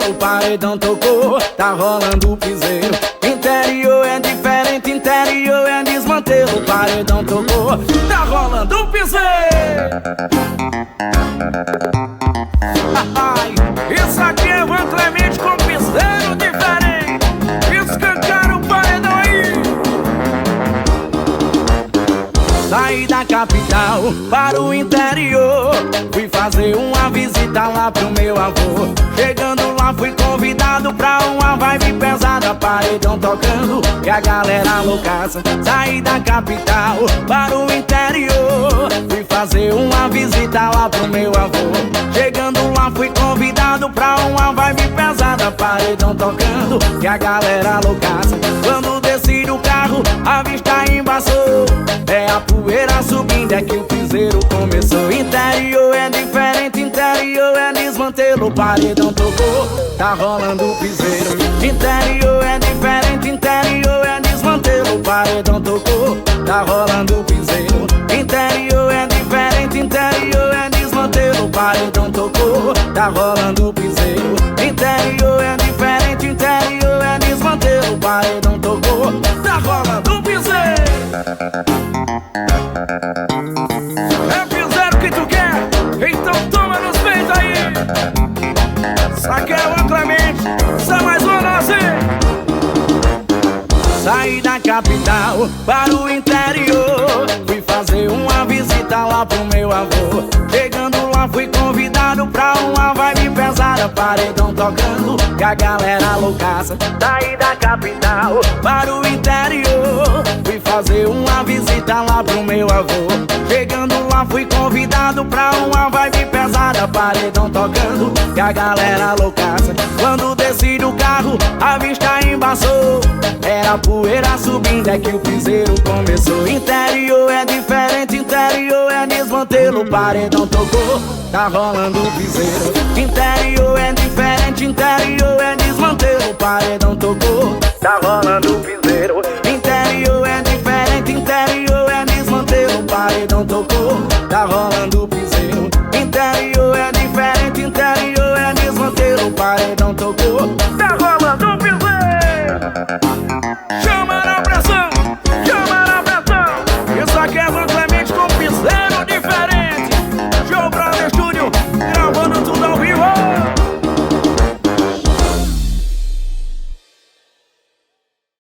desmantelo, paredão tocou, tá rolando o piseiro. Interior é diferente, interior é desmantelo, paredão tocou, tá rolando o piseiro. Isso aqui é Van Clemente com piseiro diferente. Escancara o paredão aí. Saí da capital para o interior, fui fazer uma visita lá pro meu avô. Chegando lá fui convidado pra uma vibe pesada, paredão tocando e a galera loucaça. Saí da capital para o interior, fui fazer uma visita lá pro meu avô. Chegando lá fui convidado pra uma vibe pesada, paredão tocando e a galera loucaça. Quando desci do carro a vista embaçou, é a poeira subindo, é que o piseiro começou. Interior é diferente, interior é desmantelo, paredão tocou, tá rolando o piseiro. Interior é diferente, interior é desmantelo, paredão tocou, tá rolando o piseiro. Interior é diferente, interior é desmantelo, paredão tocou, tá rolando o piseiro. Interior é diferente, interior é desmantelo, paredão tocou, tá rolando o piseiro. É piseiro que tu quer? Então toma nos peitos aí. Saque é o Clemente, só mais uma nossa. Saí da capital para o interior, fui fazer uma visita lá pro meu avô. Chegando lá fui convidado pra uma vibe pesada, paredão tocando e a galera loucaça. Saí da capital para o interior, fui fazer uma visita lá pro meu avô. Chegando lá fui convidado pra uma vibe pesada, paredão tocando e a galera loucaça. Quando desci do carro a vista embaçou, era poeira subindo, é que o piseiro começou. Interior é diferente, interior é desmantelo, paredão tocou, tá rolando o piseiro. Interior é diferente, interior é desmantelo, paredão tocou, tá rolando o piseiro. Interior é diferente, interior é desmantelo, paredão tocou, tá rolando o piseiro. Interior é diferente, interior é desmantelo, paredão tocou,